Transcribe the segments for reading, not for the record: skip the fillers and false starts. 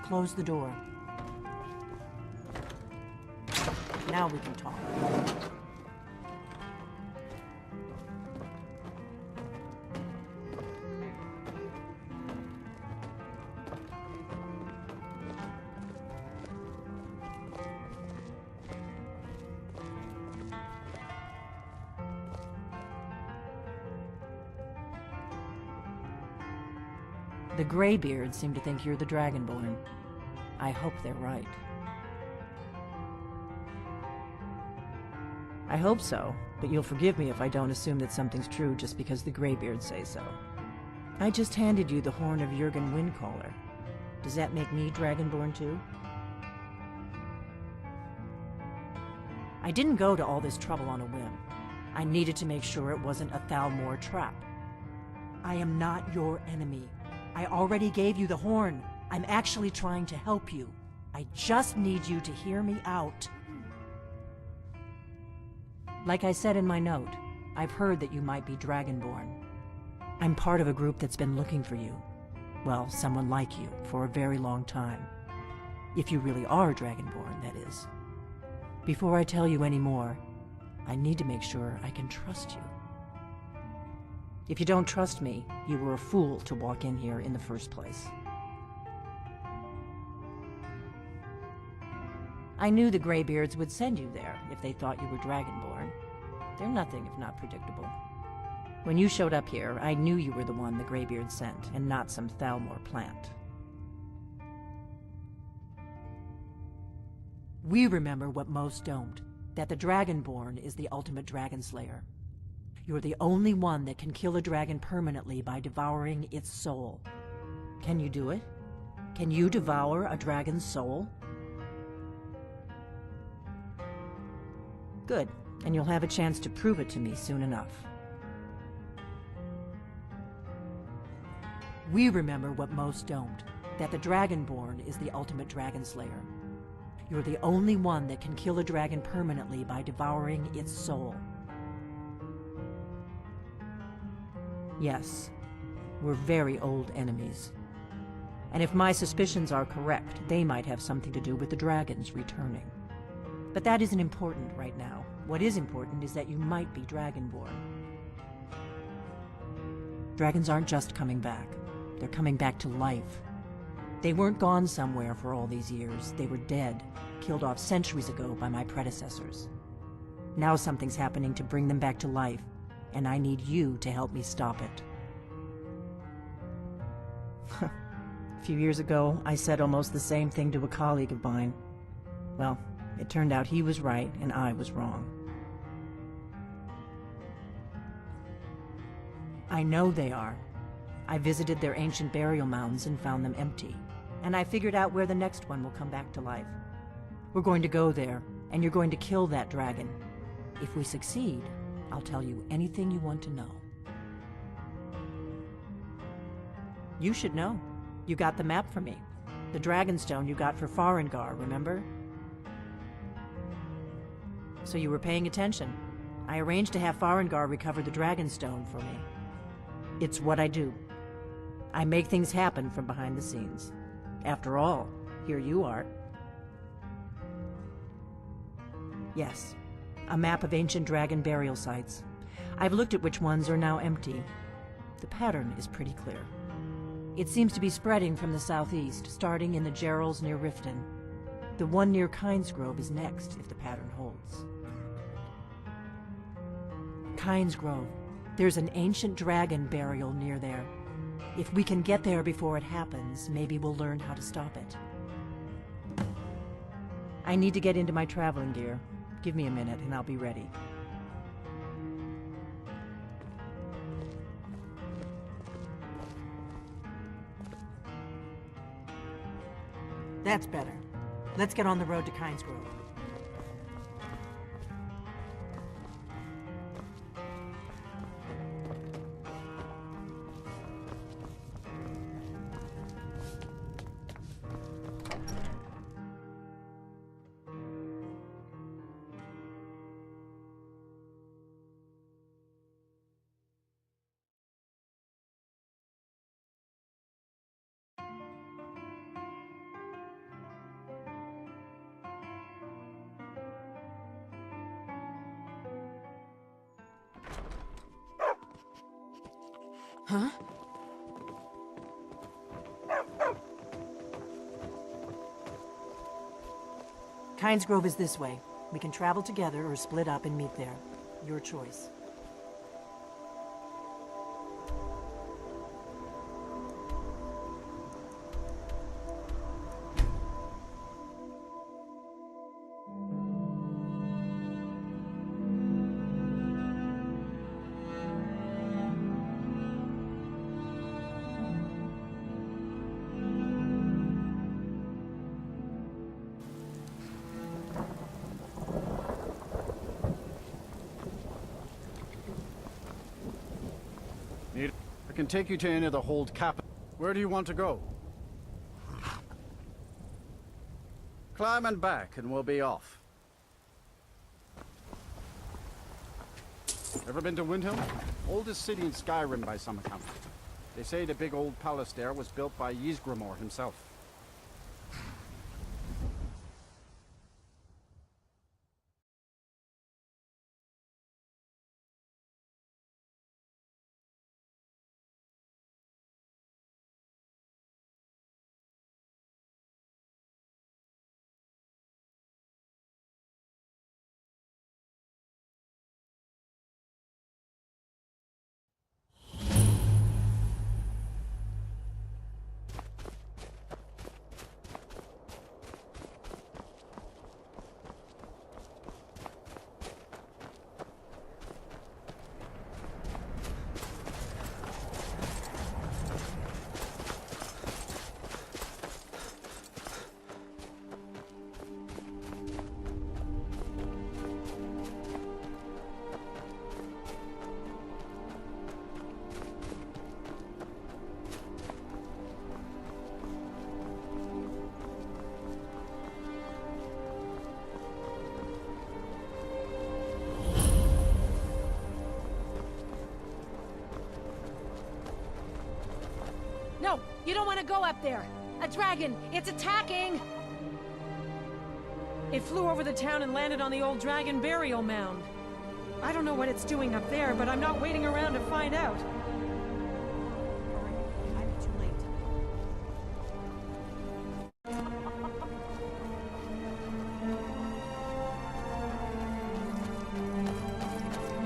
Close the door. Now we can talk. The Greybeards seem to think you're the Dragonborn. I hope they're right. I hope so, but you'll forgive me if I don't assume that something's true just because the Greybeards say so. I just handed you the horn of Jurgen Windcaller. Does that make me Dragonborn too? I didn't go to all this trouble on a whim. I needed to make sure it wasn't a Thalmor trap. I am not your enemy. I already gave you the horn. I'm actually trying to help you. I just need you to hear me out. Like I said in my note, I've heard that you might be Dragonborn. I'm part of a group that's been looking for you. Well, someone like you, for a very long time. If you really are Dragonborn, that is. Before I tell you any more, I need to make sure I can trust you. If you don't trust me, you were a fool to walk in here in the first place. I knew the Greybeards would send you there if they thought you were Dragonborn. They're nothing if not predictable. When you showed up here, I knew you were the one the Greybeards sent, and not some Thalmor plant. We remember what most don't, that the Dragonborn is the ultimate dragon slayer. You're the only one that can kill a dragon permanently by devouring its soul. Can you do it? Can you devour a dragon's soul? Good, and you'll have a chance to prove it to me soon enough. We remember what most don't, that the Dragonborn is the ultimate dragon slayer. You're the only one that can kill a dragon permanently by devouring its soul. Yes, we're very old enemies. And if my suspicions are correct, they might have something to do with the dragons returning. But that isn't important right now. What is important is that you might be Dragonborn. Dragons aren't just coming back. They're coming back to life. They weren't gone somewhere for all these years. They were dead, killed off centuries ago by my predecessors. Now something's happening to bring them back to life, and I need you to help me stop it. A few years ago, I said almost the same thing to a colleague of mine. Well, it turned out he was right and I was wrong. I know they are. I visited their ancient burial mounds and found them empty. And I figured out where the next one will come back to life. We're going to go there, and you're going to kill that dragon. If we succeed, I'll tell you anything you want to know. You should know. You got the map for me. The Dragonstone you got for Farengar, remember? So you were paying attention. I arranged to have Farengar recover the Dragonstone for me. It's what I do. I make things happen from behind the scenes. After all, here you are. Yes, a map of ancient dragon burial sites. I've looked at which ones are now empty. The pattern is pretty clear. It seems to be spreading from the southeast, starting in the Gerals near Riften. The one near Kynesgrove is next, if the pattern holds. Kynesgrove. There's an ancient dragon burial near there. If we can get there before it happens, maybe we'll learn how to stop it. I need to get into my traveling gear. Give me a minute and I'll be ready. That's better. Let's get on the road to Kynesgrove. Huh? Kynes Grove is this way. We can travel together or split up and meet there. Your choice. I can take you to any of the hold capital. Where do you want to go? Climb and back and we'll be off. Ever been to Windhelm? Oldest city in Skyrim by some account. They say the big old palace there was built by Ysgramor himself. No, you don't want to go up there. A dragon, it's attacking! It flew over the town and landed on the old dragon burial mound. I don't know what it's doing up there, but I'm not waiting around to find out. I'm too late.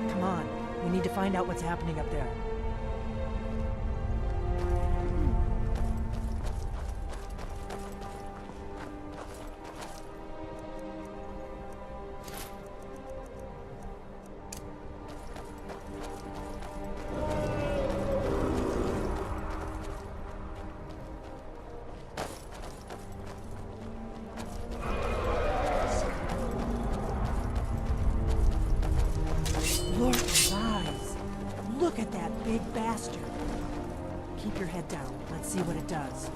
Come on, we need to find out what's happening up there. Lord eyes! Look at that big bastard! Keep your head down. Let's see what it does.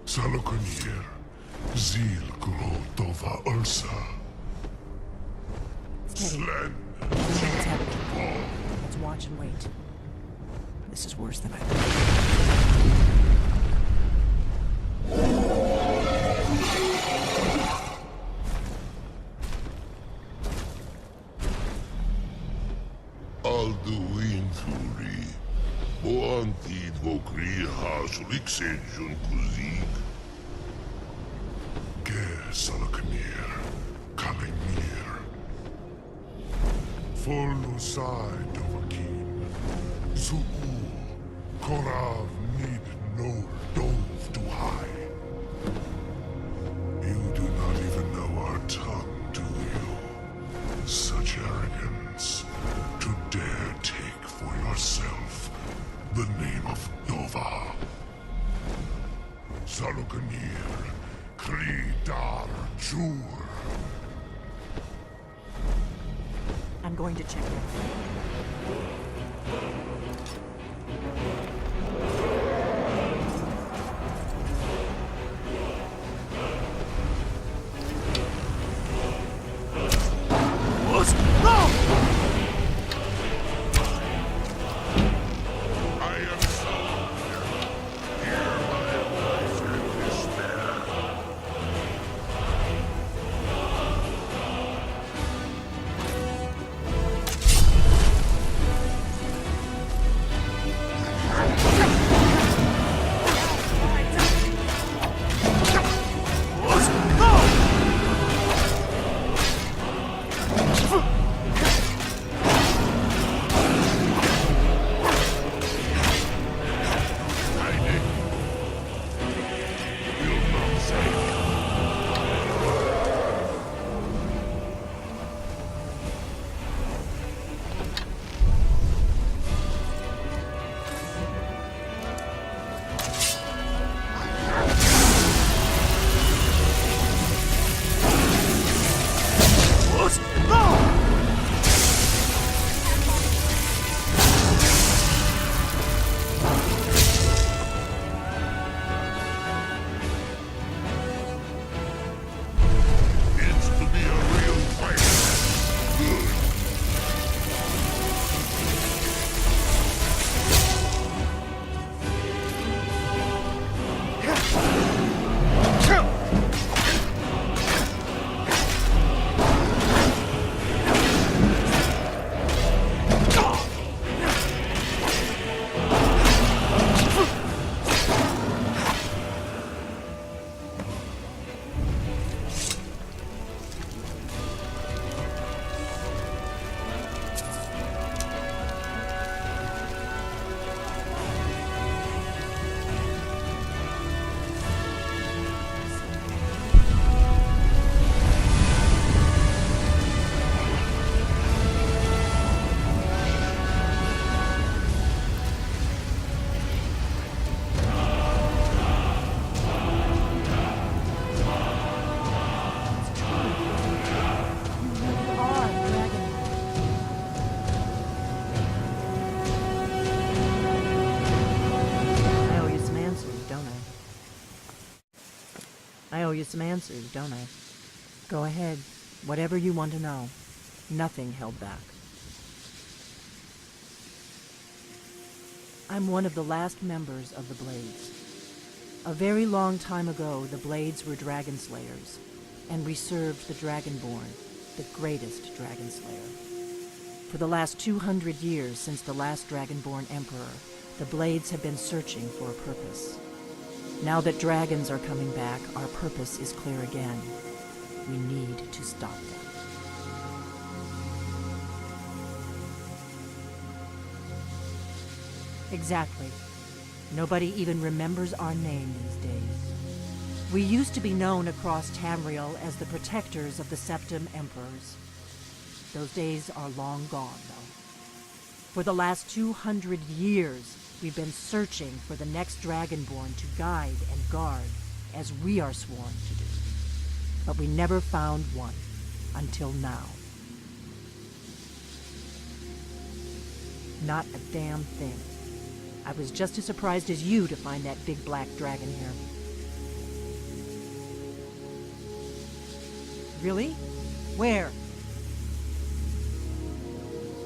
Salokunir, Zil Grotova Ursa. Steady. Slen. I don't know what's happening. Let's watch and wait. This is worse than I thought. Alduin Fury. Boantid Vokriha Suliksenjun Kuzik. Ger Salokunir, Kalimir. Folusai Dovakin. Zuu, Korav Nid no Dove to high. You do not even know our tongue, do you? Such arrogance, to dare take for yourself the name of Dova. Salokunir, Kridar Jur. I'm going to check it. I am sorry. Hear my voice and despair. It's to be a real fight. Good. I owe you some answers, don't I? Go ahead. Whatever you want to know. Nothing held back. I'm one of the last members of the Blades. A very long time ago, the Blades were dragon slayers, and we served the Dragonborn, the greatest dragon slayer. For the last 200 years since the last Dragonborn Emperor, the Blades have been searching for a purpose. Now that dragons are coming back, our purpose is clear again. We need to stop them. Exactly. Nobody even remembers our name these days. We used to be known across Tamriel as the protectors of the Septim Emperors. Those days are long gone, though. For the last 200 years, we've been searching for the next Dragonborn to guide and guard, as we are sworn to do. But we never found one, until now. Not a damn thing. I was just as surprised as you to find that big black dragon here. Really? Where?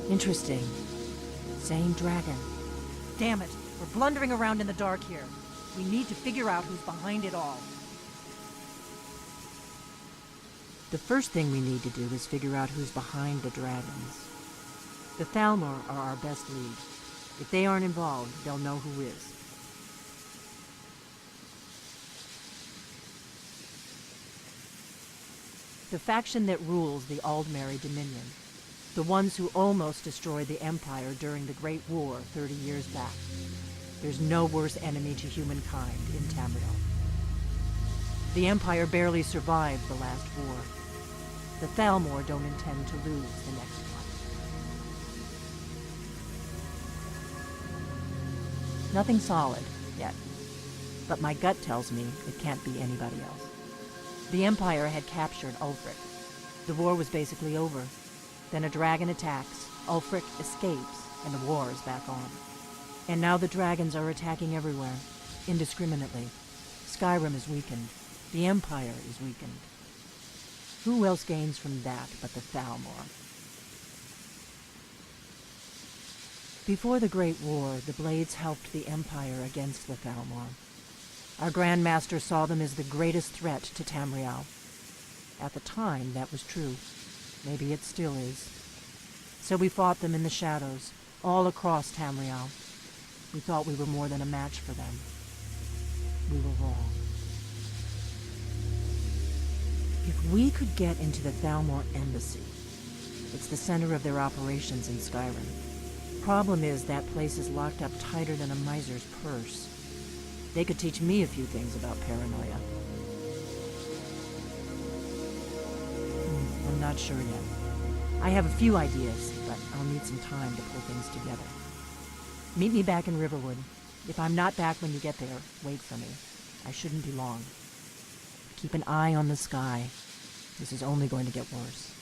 Interesting. Same dragon. Damn it, we're blundering around in the dark here. We need to figure out who's behind it all. The first thing we need to do is figure out who's behind the dragons. The Thalmor are our best lead. If they aren't involved, they'll know who is. The faction that rules the Aldmeri Dominion. The ones who almost destroyed the Empire during the Great War 30 years back. There's no worse enemy to humankind in Tamriel. The Empire barely survived the last war. The Thalmor don't intend to lose the next one. Nothing solid, yet. But my gut tells me it can't be anybody else. The Empire had captured Ulfric. The war was basically over. Then a dragon attacks, Ulfric escapes, and the war is back on. And now the dragons are attacking everywhere, indiscriminately. Skyrim is weakened. The Empire is weakened. Who else gains from that but the Thalmor? Before the Great War, the Blades helped the Empire against the Thalmor. Our Grand Master saw them as the greatest threat to Tamriel. At the time, that was true. Maybe it still is. So we fought them in the shadows, all across Tamriel. We thought we were more than a match for them. We were wrong. If we could get into the Thalmor embassy, it's the center of their operations in Skyrim. Problem is, that place is locked up tighter than a miser's purse. They could teach me a few things about paranoia. I'm not sure yet. I have a few ideas, but I'll need some time to pull things together. Meet me back in Riverwood. If I'm not back when you get there, wait for me. I shouldn't be long. Keep an eye on the sky. This is only going to get worse.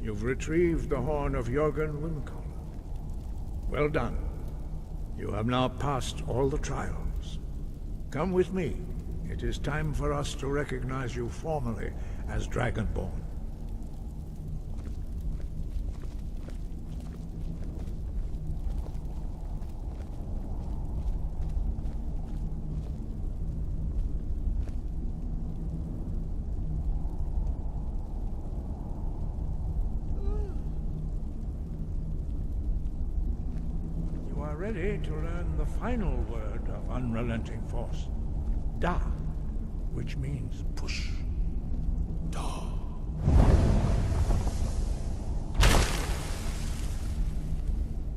You've retrieved the horn of Jörgen Windcaller. Well done. You have now passed all the trials. Come with me. It is time for us to recognize you formally as Dragonborn. Ready to learn the final word of unrelenting force. Da, which means push. Da.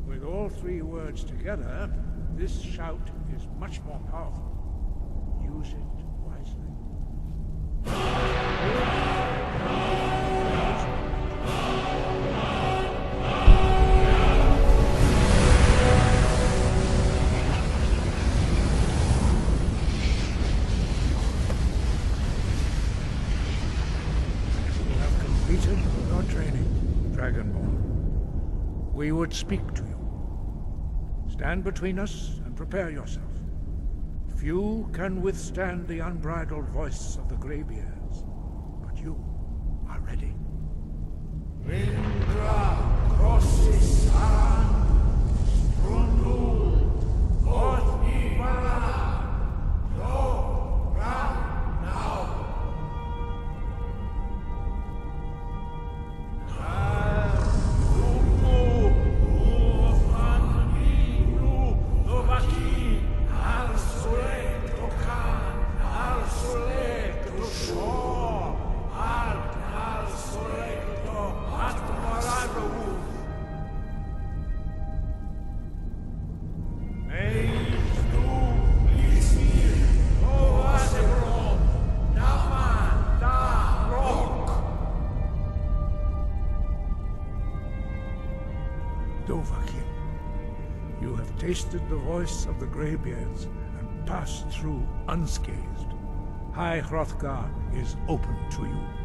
With all three words together, this shout is much more powerful. Use it wisely. Dragonborn. We would speak to you. Stand between us and prepare yourself. Few can withstand the unbridled voice of the Greybeards, but you are ready. Vindra crosses Strundu, North Ibara, no, round now. You have tasted the voice of the Greybeards and passed through unscathed. High Hrothgar is open to you.